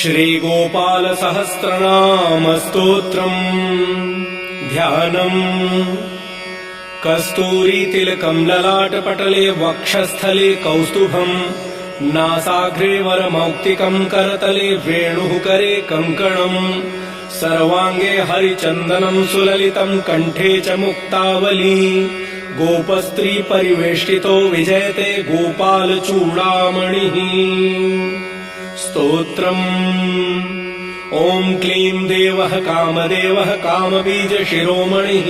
श्रीगोपाल सहस्रनाम स्तोत्रम् ध्यानम् कस्तूरी तिलकम् ललाटपटले वक्षस्थले कौस्तुभम् नासाग्रे वरमौक्तिकम् करतले वेणुः करे कङ्कणम् सर्वाङ्गे हरिचन्दनम् सुललितम् कण्ठे च मुक्तावली गोपस्त्री परिवेष्टितो विजयते गोपालचूडामणिः स्तोत्रम् ॐ क्लीं देवः कामदेवः कामबीजशिरोमणिः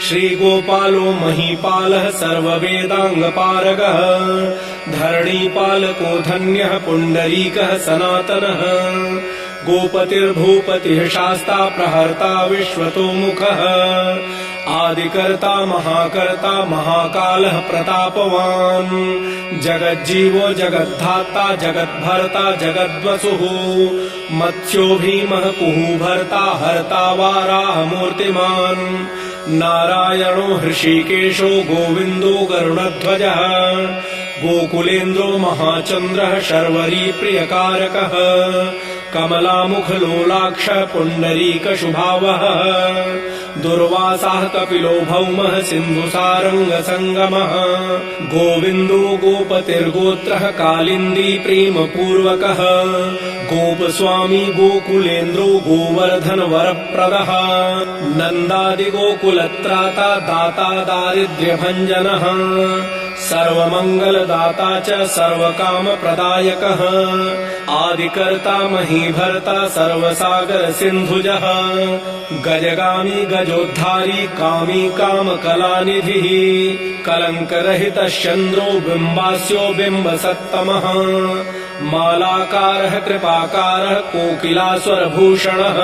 श्रीगोपालो महीपालः सर्ववेदाङ्गपारगः धरणीपालको धन्यः पुण्डरीकः सनातनः गोपतिर्भूपतिः शास्ता प्रहर्ता विश्वतोमुखः आदिकर्ता महाकर्ता महाकालः प्रतापवान् जगज्जीवो जगद्धाता जगद्भर्ता जगद्वसुः मत्स्यो भीमः कुहूभर्ता हर्ता वाराहमूर्तिमान् नारायणो हृषीकेशो गोविन्दो गरुडध्वजः गोकुलेन्द्रो महाचन्द्रः शर्वरी प्रियकारकः कमलामुखलोलाक्ष पुण्डरीकशुभावः दुर्वासाः कपिलो भौमः सिन्धुसारङ्गसङ्गमः गोविन्दो गोपतिर्गोत्रः कालिन्दी प्रेमपूर्वकः गोपस्वामी गोकुलेन्द्रो गोवर्धनवरप्रदः नन्दादिगोकुलत्राता दाता दारिद्र्यभञ्जनः सर्वमङ्गलदाता च सर्वकामप्रदायकः आदिकर्ता महीभर्ता सर्वसागरसिन्धुजः गजगामी गजोद्धारी कामी कामकलानिधिः कलङ्करहितश्चन्द्रो बिम्बास्यो बिम्बसत्तमः मालाकारः कृपाकारः कोकिलास्वरभूषणः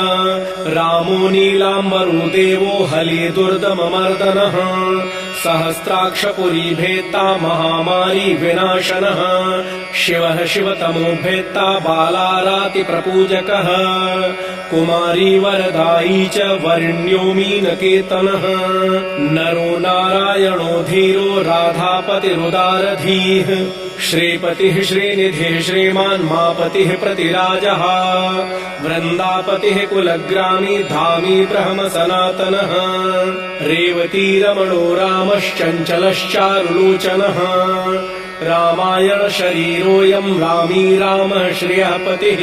रामो नीलाम्बरो देवो हलिदुर्दममर्दनः सहस्राक्षपुरीभेत्ता महामारी विनाशनः शिवः शिवतमो भेत्ता बालारातिप्रपूजकः कुमारी वरदायी च वरिण्यो मीनकेतनः नरो नारायणो धीरो राधापतिरुदारधीः श्रीपतिः श्रीनिधिः श्रीमान् मापतिः प्रतिराजः वृन्दापतिः कुलग्रामी धामी ब्रह्म सनातनः रेवतीरमणो रामश्चञ्चलश्चारुलोचनः रामायण शरीरोऽयं रामी रामः श्रियःपतिः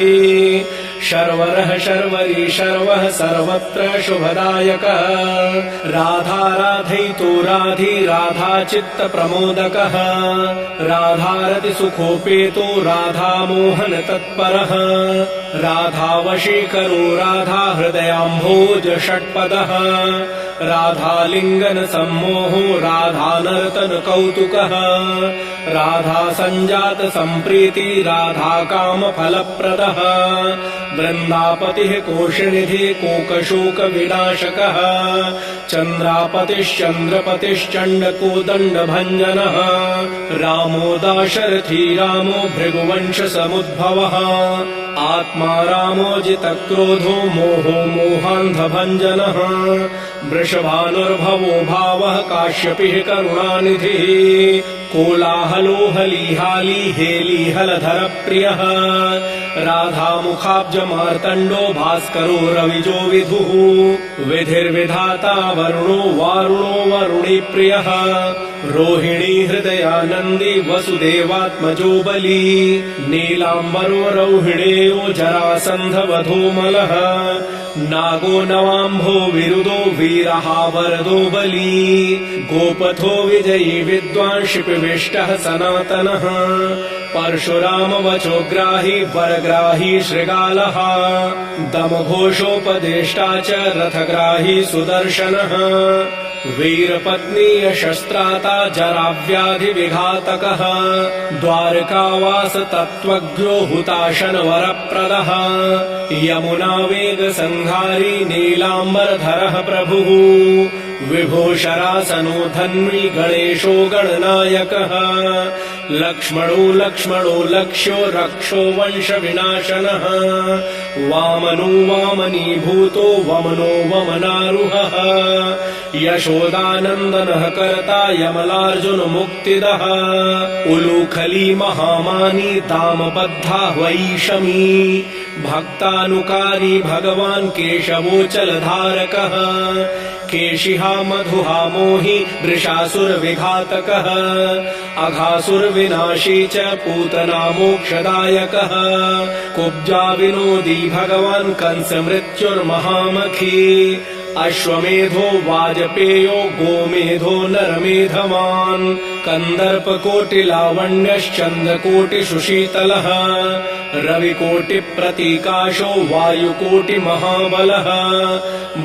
शर्वरः शर्वरी शर्वः सर्वत्र शुभदायकः राधा राधयितो राधी राधा चित्तप्रमोदकः राधारति सुखोपेतो राधा मोहन तत्परः राधावशीकरो राधा हृदयाम्भोज षट्पदः राधालिङ्गन सम्मोहो राधानर्तन कौतुकः राधा सञ्जात सम्प्रीति राधा काम फलप्रदः वृन्दापतिः कोशनिधि कोकशोक विनाशकः चन्द्रापतिश्चन्द्रपतिश्चण्डकोदण्डभञ्जनः रामो दाशरथी रामो भृगुवंश समुद्भवः आत्मा रामो जितक्रोधो मोहो मोहान्धभञ्जनः वृषभानुर्भवो भावः काश्यपिः करुणानिधिः कोलाहलो हलीहाली हेलीहलधर प्रियः राधामुखाब्जमार्तण्डो भास्करो रविजो विधुः विधिर्विधाता वरुणो वारुणो वरुणी प्रियः रोहिणी हृदयानन्दी वसुदेवात्मजो बली नीलाम्बरो रौहिणेयो जरासन्धवधूमलः नागो नवाम्भो विरुदो वीरः वरदो बली गोपथो विजयी विद्वान् शिपिविष्टः सनातनः परशुराम वचोग्राही वरग्राही शृगालः दमघोषोपदेष्टा च रथग्राही सुदर्शनः वीरपत्नीय शस्त्राता जराव्याधिविघातकः द्वारकावास तत्त्वज्ञो हुताशन वरप्रदः यमुना वेग संहारी नीलाम्बरधरः प्रभुः विभो शरासनो धन्वी गणेशो गणनायकः लक्ष्मणो लक्ष्मणो लक्ष्यो रक्षो वंश विनाशनः वामनो वामनीभूतो वमनो वमनारुहः यशोदानन्दनः कर्ता यमलार्जुन मुक्तिदः उलूखली महामानी दामबद्धा वैषमी भक्तानुकारी भगवान् केशवोचलधारकः केशिहा मधुहा मोहि वृषासुरविघातकः अघासुरविनाशी च पूतना मोक्षदायकः कुब्जा विनोदी भगवान् कंसमृत्युर्महामखी अश्वमेधो वाजपेयो गोमेधो नरमेधवान् कन्दर्पकोटिलावण्यश्चन्द्रकोटिसुशीतलः रविकोटिप्रतीकाशो वायुकोटिमहाबलः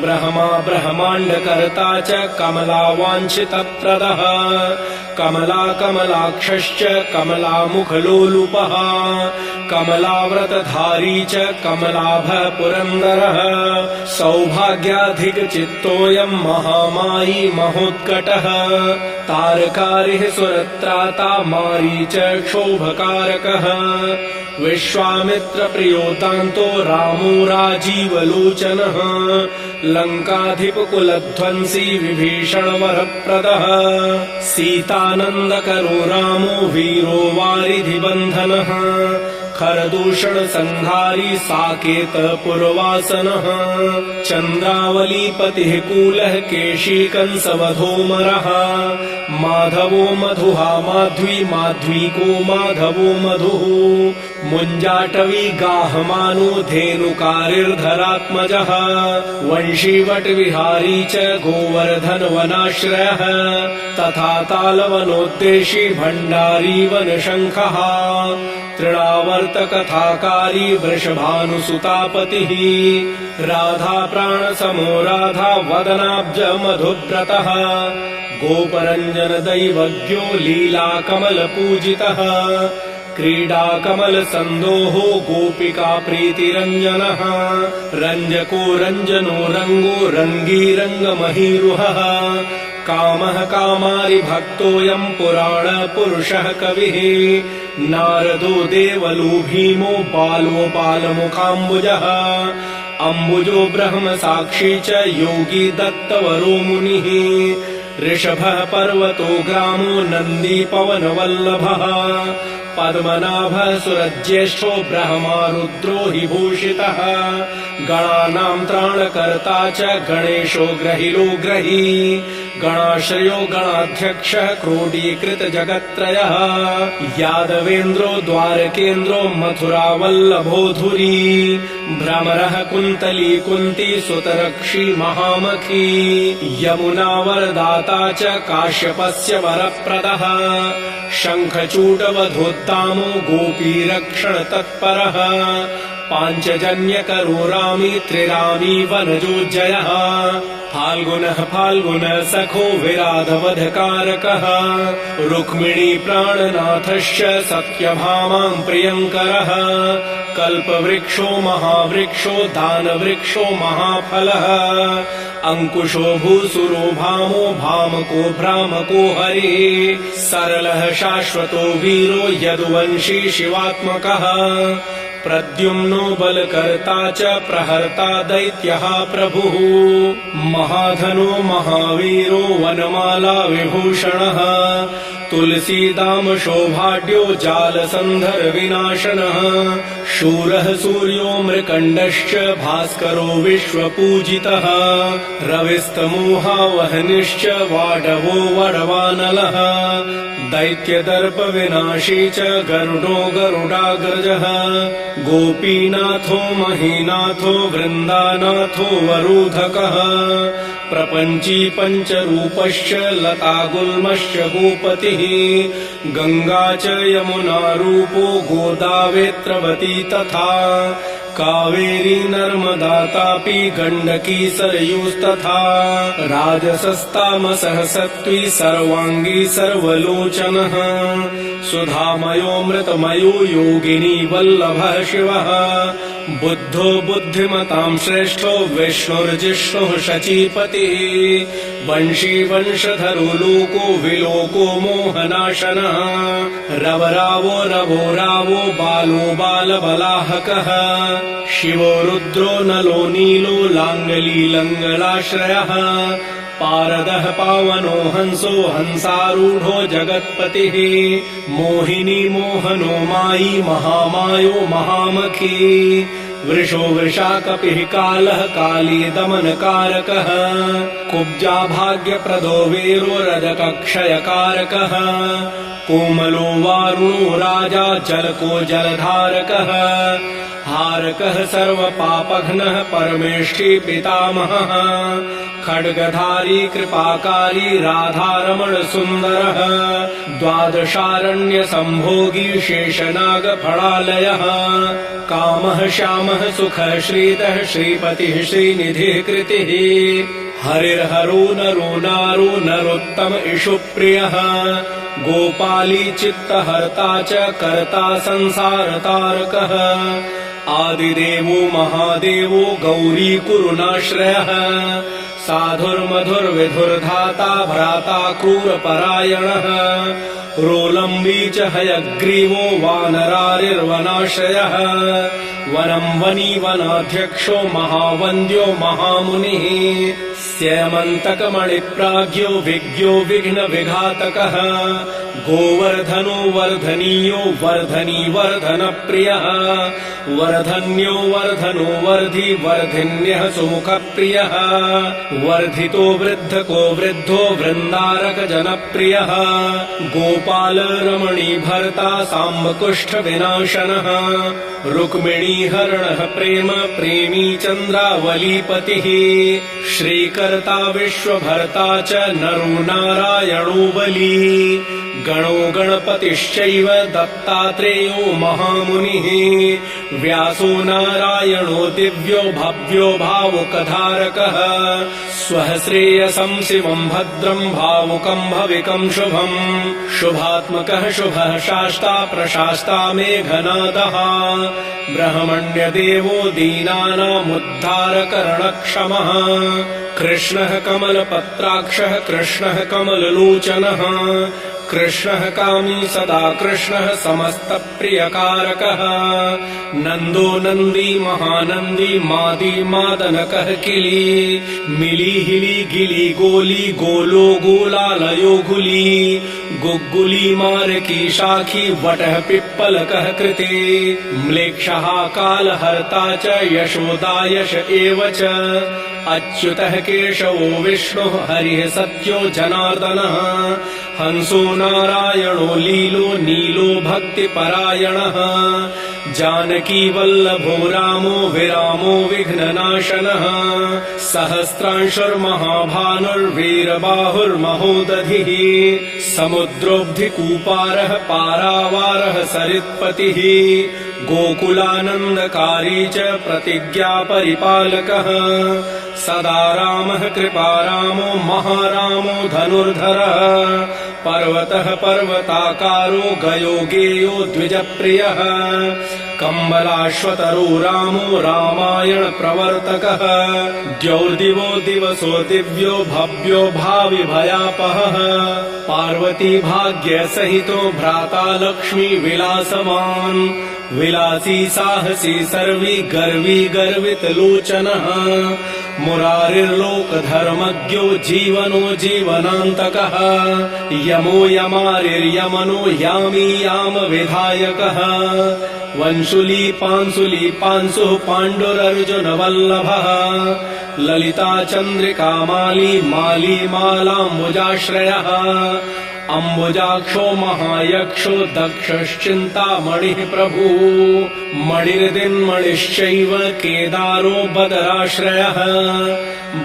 ब्रह्मा ब्रह्माण्डकर्ता च कमलावाञ्छितप्रदः कमलाक्षश्च कमलामुखलोलुपः कमलाव्रतधारी च कमलाभः पुरन्दरः सौभाग्याधिकचित्तोऽयं महामायी महोत्कटः तारकारिः सुरत्राता मारीच क्षोभकारकः विश्वामित्रप्रियो दान्तो रामो राजीवलोचनः लङ्काधिपकुलध्वंसी विभीषणवरप्रदः सीतानन्दकरो रामो वीरो वारिधिबन्धनः खरदूषणसंहारी साकेतपुरवासनः चन्द्रावलीपतिः कूलः केशी कंसवधूमरः माधवो मधुहा माध्वी माध्वीको माधवो मधुः मुञ्जाटवी गाहमानो धेनुकारिर्धरात्मजः वंशीवटविहारी च गोवर्धनवनाश्रयः तथा तालवनोद्देशी भण्डारी वनशङ्खः तृणावर्तकथाकारी वृषभानुसुतापतिः राधाप्राणसमो राधा वदनाब्ज मधुव्रतः गोपरञ्जनदैवज्ञो लीलाकमलपूजितः क्रीडाकमलसन्दोहो गोपिका प्रीतिरञ्जनः रञ्जको रञ्जनो रङ्गो रङ्गीरङ्गमहीरुहः कामः कामारि भक्तोऽयं पुराणपुरुषः कविः नारदो देवलो भीमो बालो बालमुखाम्बुजः अम्बुजो ब्रह्मसाक्षी च योगी दत्तवरो मुनिः ऋषभः पर्वतो ग्रामो नन्दी पवनवल्लभः पद्मनाभः सुरज्येष्ठो ब्रह्मा रुद्रो हि भूषितः गणानां त्राणकर्ता च गणेशो ग्रहिलो ग्रही गणाश्रयो गणाध्यक्षः क्रोडीकृतजगत्त्रयः यादवेन्द्रो द्वारकेन्द्रो मथुरावल्लभो धुरी भ्रमरः कुन्तली कुन्ती सुतरक्षी महामखी यमुना वरदाता च काश्यपस्य वरप्रदः शङ्खचूडवधोत्तामो गोपीरक्षणतत्परः पाञ्चजन्यकरो रामी त्रिरामी वनजोज्जयः फाल्गुनः फाल्गुनः सखो विराधवधकारकः रुक्मिणी प्राणनाथश्च सत्यभामां प्रियङ्करः कल्पवृक्षो महावृक्षो दानवृक्षो महाफलः अंकुशो भूसुरो भामो भामको भ्रामको हरिः सरलः शाश्वतो वीरो यदुवंशी शिवात्मकः प्रद्युम्नो बलकर्ता च प्रहर्ता दैत्यः प्रभुः महाधनो महावीरो वनमाला विभूषणः तुलसीदाम शोभाढ्यो जालसन्धर विनाशनः शूरः सूर्यो मृकण्डश्च भास्करो विश्वपूजितः रविस्तमोहावहनिश्च वाडवो वडवानलः दैत्यदर्प विनाशी च गरुडो गरुडाग्रजः गोपीनाथो महीनाथो वृन्दानाथो वरूधकः प्रपञ्ची पञ्चरूपश्च लतागुल्मश्च गोपतिः गङ्गा च यमुना रूपो गोदावेत्रवती तथा कावेरी नर्मदा तापी गण्डकी सरयूस्तथा राजसस्तामसः सत्त्वी सर्वाङ्गी सर्वलोचनः सुधामयो मृतमयो योगिनी वल्लभः शिवः बुद्धो बुद्धिमतां श्रेष्ठो विष्णुर्जिष्णुः शचीपतिः वंशी वंशधरो लोको विलोको मोहनाशनः रवरावो रवो रावो बालो बालबलाहकः शिवो रुद्रो नलो नीलो लाङ्गलीलङ्गलाश्रयः पारदः पावनो हंसो हंसारूढो जगत्पतिः मोहिनी मोहनो मायी महामायो महामखी वृषो वृषा कपिः कालः काली दमनकारकः कुब्जा भाग्यप्रदो वीरो रजकक्षयकारकः कोमलो वारुणो राजा जलको जलधारकः हारकः सर्वपापघ्नः परमेष्ठी पितामहः खड्गधारी कृपाकारी राधारमण सुन्दरः द्वादशारण्य संभोगी शेषनाग फलालयः कामः श्यामः सुखः श्रीतः श्रीपतिः श्रीनिधिः कृतिः हरिर्हरो नरो नारो नरोत्तम इषुप्रियः गोपाली चित्तहर्ता च कर्ता संसारतारकः आदिदेवो महादेवो गौरी कुरुनाश्रयः साधुर्मधुर्विधुर्धाता भ्राता क्रूरपरायणः रोलम्बी च हयग्रीवो वानरारिर्वनाश्रयः वनं वनी वनाध्यक्षो महावन्द्यो महामुनिः स्यमन्तकमणिप्राज्ञो विज्ञो विघ्नविघातकः गोवर्धनो वर्धनीयो वर्धनी वर्धनप्रियः वर्धन्यो वर्धनो वर्धि वर्धिन्यः सुमुखप्रियः वर्धितो वृद्धको वृद्धो वृन्दारक जनप्रियः गोपाल रमणी भर्ता साम्बकुष्ठ विनाशनः रुक्मिणी हरणः प्रेम प्रेमी चन्द्रावलीपतिः श्रीकर्ता विश्वभर्ता च नरो नारायणो बली गणो गणपतिश्चैव दत्तात्रेयो महामुनिः व्यासो नारायणो दिव्यो भव्यो भावुकधारकः स्वः श्रेयसं शिवं भद्रं भावुकं भविकं शुभम् शुभात्मकः शुभः शास्ता प्रशास्ता मेघनादः ब्रह्मण्यदेवो दीनानामुद्धारकरणक्षमः कृष्णः कमलपत्राक्षः कृष्णः कमललोचनः कृष्णः कामी सदा कृष्णः समस्तप्रियकारकः नन्दो नन्दी महानन्दी मादी मादनकः किली मिली हिली गिली गोली गोलो गोलालयो गुली गुग्गुली मारकी शाखी वटः पिप्पलकः कृते म्लेक्षः कालहर्ता च यशोदायश एव च अच्युतः केशवो विष्णुः हरिः सत्यो जनार्दनः हंसो नारायणो लीलो नीलो भक्तिपरायणः जानकी वल्लभो रामो विरामो विघ्ननाशनः सहस्रांशुर्महाभानुर्वीरबाहुर्महोदधिः समुद्रोऽब्धिकूपारः पारावारः सरित्पतिः गोकुलानन्दकारी च प्रतिज्ञा परिपालकः सदा रामः कृपारामो महारामो धनुर्धरः पर्वतः पर्वताकारो गयो गेयो द्विजप्रियः कम्बलाश्वतरो रामो रामायण प्रवर्तकः द्यौर्दिवो दिवसो दिव्यो भव्यो भावि भयापहः पार्वती भाग्य सहितो भ्राता लक्ष्मी विलासवान् विलासी साहसी सर्वी गर्वी गर्वित लोचनः मुरारिर्लोकधर्मज्ञो जीवनो जीवनान्तकः यमो यमारिर्यमनो यामी याम विधायकः वंशुली पांसुः पाण्डुरर्जुनवल्लभः ललिता चन्द्रिका माली माली मालाम्बुजाश्रयः अम्बुजाक्षो महायक्षो दक्षश्चिन्तामणिः प्रभुः मणिर्दिन्मणिश्चैव केदारो बदराश्रयः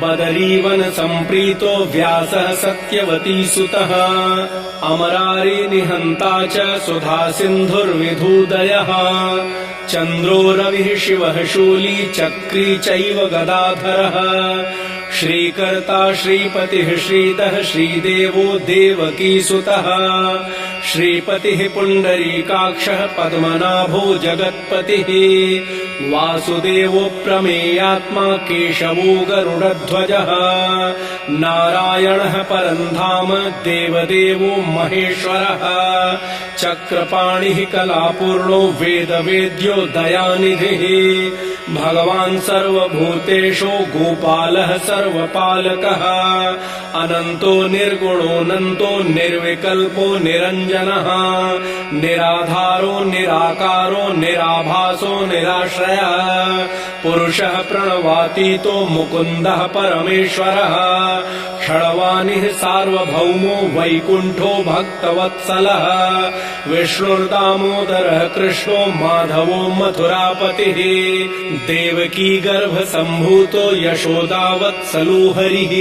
बदरीवन सम्प्रीतो व्यासः सत्यवती सुतः अमरारी निहन्ता च सुधा सिन्धुर्विधूदयः चन्द्रो रविः शिवः शूली चक्री चैव गदाधरः श्रीकर्ता श्रीपतिः श्रीतः श्रीदेवो देवकीसुतः श्रीपतिः पुण्डरीकाक्षः पद्मनाभो जगत्पतिः वासुदेवो प्रमेयात्मा केशवो गरुडध्वजः नारायणः परन्धाम देवदेवो महेश्वरः चक्रपाणिः कलापूर्णो वेदवेद्यो दयानिधिः भगवान् सर्वभूतेषु गोपालः सर्वपालकः अनन्तो निर्गुणोऽनन्तो निर्विकल्पो निरञ्जनः निरञ्जनः निराधारो निराकारो निराभासो निराश्रयः पुरुषः प्रणवातीतो मुकुन्दः परमेश्वरः क्षणवानिः सार्वभौमो वैकुण्ठो भक्तवत्सलः विष्णुर्दामोदरः कृष्णो माधवो मथुरापतिः देवकी गर्भसम्भूतो यशोदावत्सलो हरिः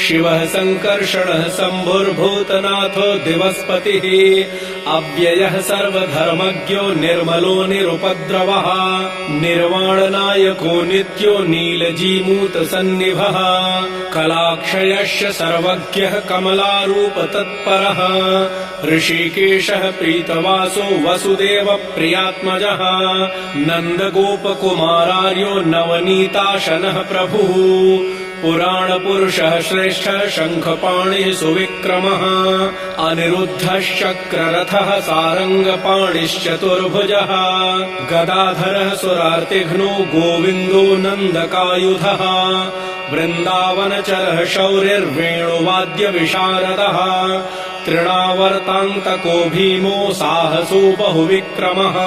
शिवः सङ्कर्षणः शम्भुर्भूतनाथो दिवस्पतिः अव्ययः सर्वधर्मज्ञो निर्मलो निरुपद्रवः निर्वाणनायको नित्यो नीलजीमूतसन्निभः कलाक्षयश्च सर्वज्ञः कमलारूपतत्परः ऋषिकेशः प्रीतवासो वसुदेवप्रियात्मजः नन्दगोपकुमारार्यो नवनीताशनः प्रभुः पुराणपुरुषः श्रेष्ठः शङ्खपाणिः सुविक्रमः अनिरुद्धश्चक्ररथः सारङ्गपाणिश्चतुर्भुजः गदाधरः सुरार्तिघ्नो गोविन्दो नन्दकायुधः वृन्दावनचरः शौर्यर्वेणुवाद्यविशारदः तृणावर्तान्तको भीमो साहसो बहुविक्रमः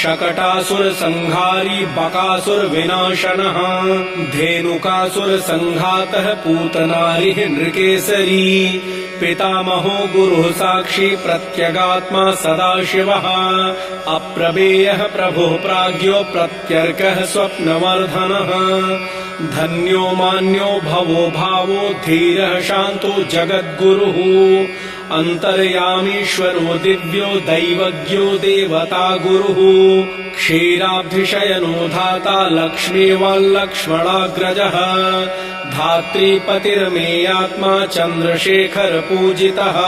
शकटासुरसंहारी बकासुरविनाशनः धेनुकासुरसंघातः पूतनारिः नृकेसरी पितामहो गुरुः साक्षी प्रत्यगात्मा सदाशिवः अप्रमेयः प्रभुः प्राज्ञो प्रत्यर्कः स्वप्नवर्धनः धन्यो मान्यो भवो भावो धीरः शान्तो जगद्गुरुः अन्तर्यामीश्वरो दिव्यो दैवज्ञो देवता गुरुः क्षीराब्धिशयनो धाता लक्ष्मीवाल्लक्ष्मणाग्रजः धात्रीपतिर्मेयात्मा चन्द्रशेखर पूजितः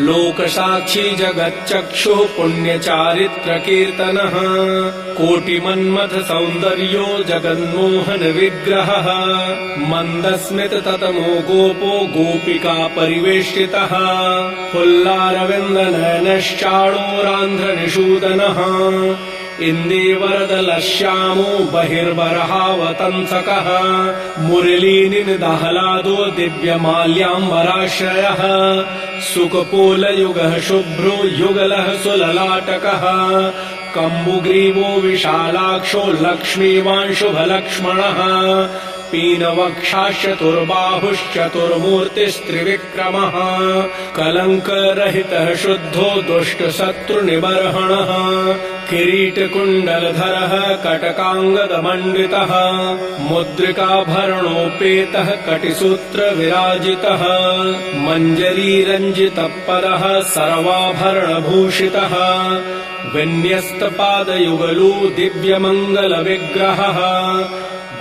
लोकसाक्षी जगच्चक्षुः पुण्यचारित्रकीर्तनः कोटिमन्मथ सौन्दर्यो जगन्मोहन विग्रहः मन्दस्मित ततमो गोपो गोपिका परिवेष्टितः फुल्लारविन्दनयनश्चाणूरान्ध्रनिषूदनः इन्दीवरदलश्यामो बहिर्बरहावतंसकः मुरलीनिनदाह्लादो दिव्यमाल्याम्बराश्रयः सुकपोलयुगः शुभ्रो युगलः सुललाटकः कम्बुग्रीवो विशालाक्षो लक्ष्मीवांशुभलक्ष्मणः पीनवक्षाश्चतुर्बाहुश्चतुर्मूर्तिस्त्रिविक्रमः कलङ्करहितः शुद्धो दुष्टशत्रुनिबर्हणः किरीटकुण्डलधरः कटकाङ्गदमण्डितः मुद्रिकाभरणोपेतः कटिसूत्रविराजितः मञ्जरीरञ्जितपदः सर्वाभरणभूषितः विन्यस्तपादयुगलो दिव्यमङ्गलविग्रहः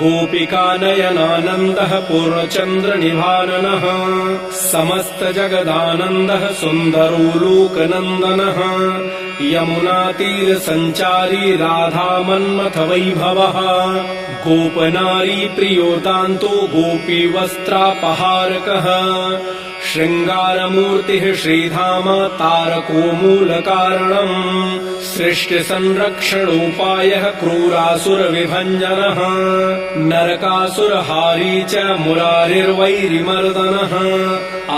गोपिकानयनानन्दः पूर्णचन्द्रनिभाननः समस्तजगदानन्दः सुन्दरो लोकनन्दनः यमुनातीरसञ्चारी राधामन्मथवैभवः गोपनारी प्रियोदान्तो गोपीवस्त्रापहारकः शृङ्गारमूर्तिः श्रीधाम तारको मूलकारणम् सृष्टिसंरक्षणोपायः क्रूरासुरविभञ्जनः नरकासुरहारी च मुरारिर्वैरिमर्दनः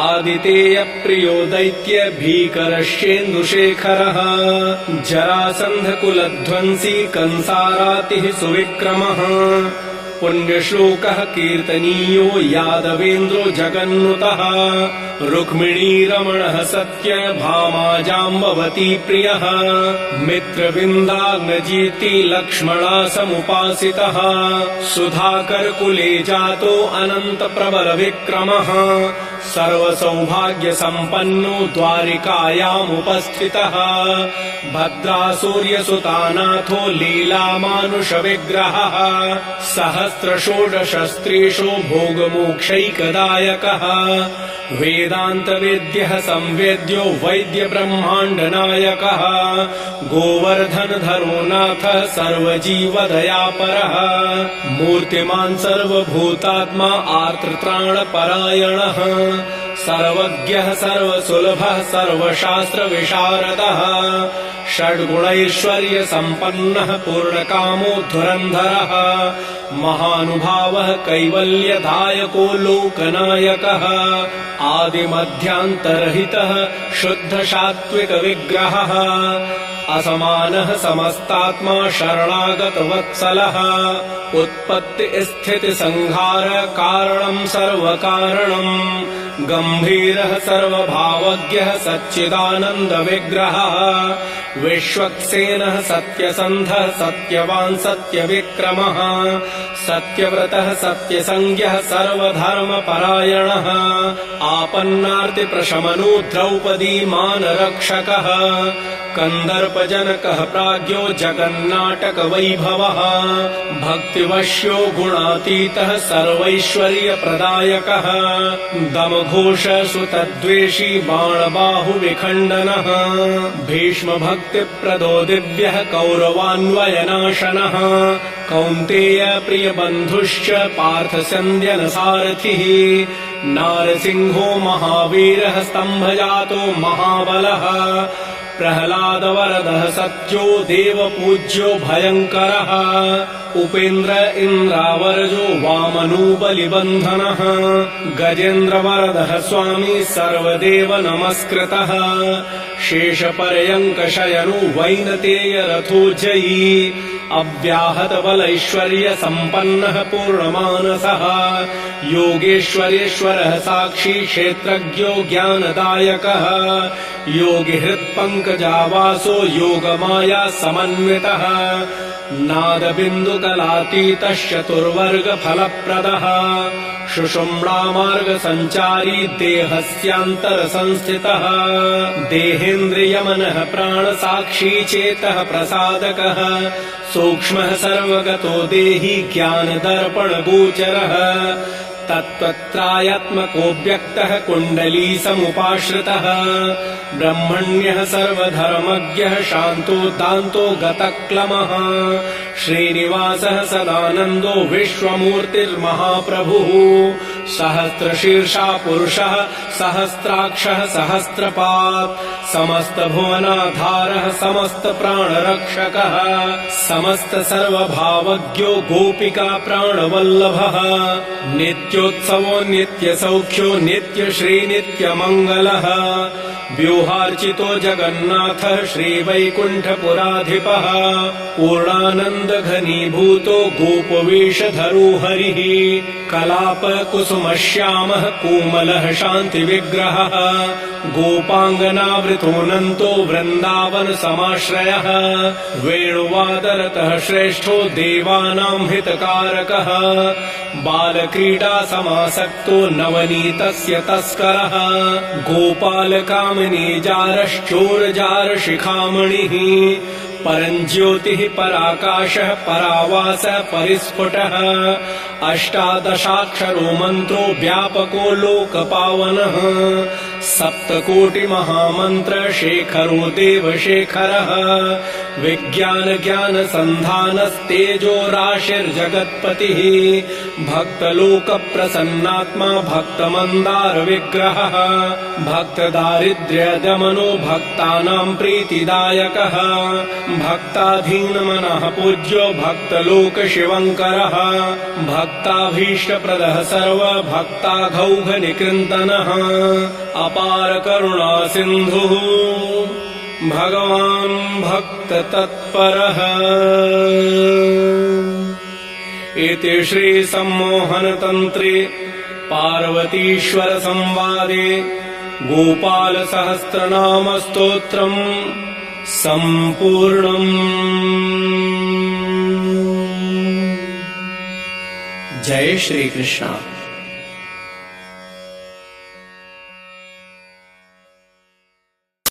आदितेयप्रियो दैत्य भीकरश्चेन्दुशेखरः जरासन्धकुलध्वंसी कंसारातिः सुविक्रमः पुण्यश्लोकः कीर्तनीयो यादवेन्द्रो जगन्नुतः रुक्मिणीरमणः सत्यभामा जाम्बवती प्रियः मित्रविन्दाग्नजीति लक्ष्मणा समुपासितः सुधाकरकुले जातो अनन्तप्रबलविक्रमः सर्वसौभाग्यसम्पन्नो द्वारिकायामुपस्थितः भद्रासूर्यसुतानाथो लीलामानुषविग्रहः सहस्रषोडशस्त्रीषु भोगमोक्षैकदायकः वेदान्तवेद्यः संवेद्यो वैद्यब्रह्माण्डनायकः गोवर्धनधरो नाथः सर्वजीवदयापरः मूर्तिमान् सर्वभूतात्मा आर्तत्राणपरायणः सर्वज्ञः सर्वसुलभः सर्वशास्त्रविशारदः षड्गुणैश्वर्यसम्पन्नः पूर्णकामो धुरन्धरः महानुभावः कैवल्यदायको लोकनायकः आदिमध्यान्तरहितः शुद्धसात्त्विकविग्रहः असमानः समस्तात्मा शरणागतवत्सलः उत्पत्तिस्थितिसंहार कारणं सर्वकारणम् गम्भीरः सर्वभावज्ञः सच्चिदानन्दविग्रहः विश्वक्सेनः सत्यसन्धः सत्यवान् सत्यविक्रमः सत्यव्रतः सत्यसंज्ञः सर्वधर्मपरायणः आपन्नार्तिप्रशमनो द्रौपदी मानरक्षकः कन्दर्पजनकः प्राज्ञो जगन्नाटकवैभवः भक्तिवश्यो गुणातीतः सर्वैश्वर्यप्रदायकः दमघोषसुतद्वेषी बाणबाहुविखण्डनः भीष्मभक्तिप्रदो दिव्यः कौरवान्वयनाशनः कौन्तेय प्रियबन्धुश्च पार्थस्यन्द्यनसारथिः नारसिंहो महावीरः स्तम्भजातो महाबलः प्रह्लादवरदः सत्यो देवपूज्यो भयङ्करः उपेन्द्र इन्द्रावरजो वामनो बलिबन्धनः गजेन्द्रवरदः स्वामी सर्वदेव नमस्कृतः शेषपर्यङ्कशयनो वैनतेयरथो जयी अव्याहतबलैश्वर्यसम्पन्नः पूर्णमानसः योगेश्वरेश्वरः साक्षी क्षेत्रज्ञो ज्ञानदायकः योगिहृत्पङ्कजावासो योगमाया समन्वितः नादबिन्दुकलातीतश्चतुर्वर्गफलप्रदः शुषुम्णामार्गसञ्चारी देहस्यान्तरसंस्थितः देहेन्द्रियमनः प्राणसाक्षी चेतः प्रसादकः सूक्ष्मः सर्वगतो देही ज्ञानदर्पणगोचरः तत्त्वत्रायात्मको व्यक्तः कुण्डली समुपाश्रितः ब्रह्मण्यः सर्वधर्मज्ञः शान्तो दान्तो गतक्लमः श्रीनिवासः सदानन्दो विश्वमूर्तिर्महाप्रभुः सहस्रशीर्षा पुरुषः सहस्राक्षः सहस्रपात् समस्तभुवनाधारः समस्तप्राणरक्षकः समस्तसर्वभावज्ञो गोपिका प्राणवल्लभः नित्योत्सवो नित्यसौख्यो नित्यश्रीनित्यमङ्गलः व्यूहार्चितो जगन्नाथः श्रीवैकुण्ठपुराधिपः पूर्णानन्दघनीभूतो गोपवेशधरो हरिः कलापकुसुमश्यामः कोमलः शान्तिविग्रहः गोपाङ्गनावृतोऽनन्तो वृन्दावनसमाश्रयः वेणुवादरतः श्रेष्ठो देवानां हितकारकः बालक्रीडासमासक्तो नवनीतस्य तस्करः गोपालकामिनी जारश्चोरजारशिखामणिः परञ्ज्योतिः पराकाशः परावासः परिस्फुटः अष्टादशाक्षरो मन्त्रो व्यापको लोकपावनः सप्तकोटिमहामन्त्र शेखरो देवशेखरः विज्ञानज्ञानसन्धानस्तेजो राशिर्जगत्पतिः भक्तलोकप्रसन्नात्मा भक्तमन्दारविग्रहः भक्तदारिद्र्यदमनो भक्तानां प्रीतिदायकः भक्ताधीनमनः पूज्यो भक्तलोकशिवङ्करः भक्ताभीष्टप्रदः सर्वभक्ताघौघनिकृन्तनः अपारकरुणा सिन्धुः भगवान् भक्ततत्परः। इति श्रीसम्मोहनतन्त्रे पार्वतीश्वरसंवादे गोपालसहस्रनामस्तोत्रम् सम्पूर्णम्। जय श्रीकृष्ण।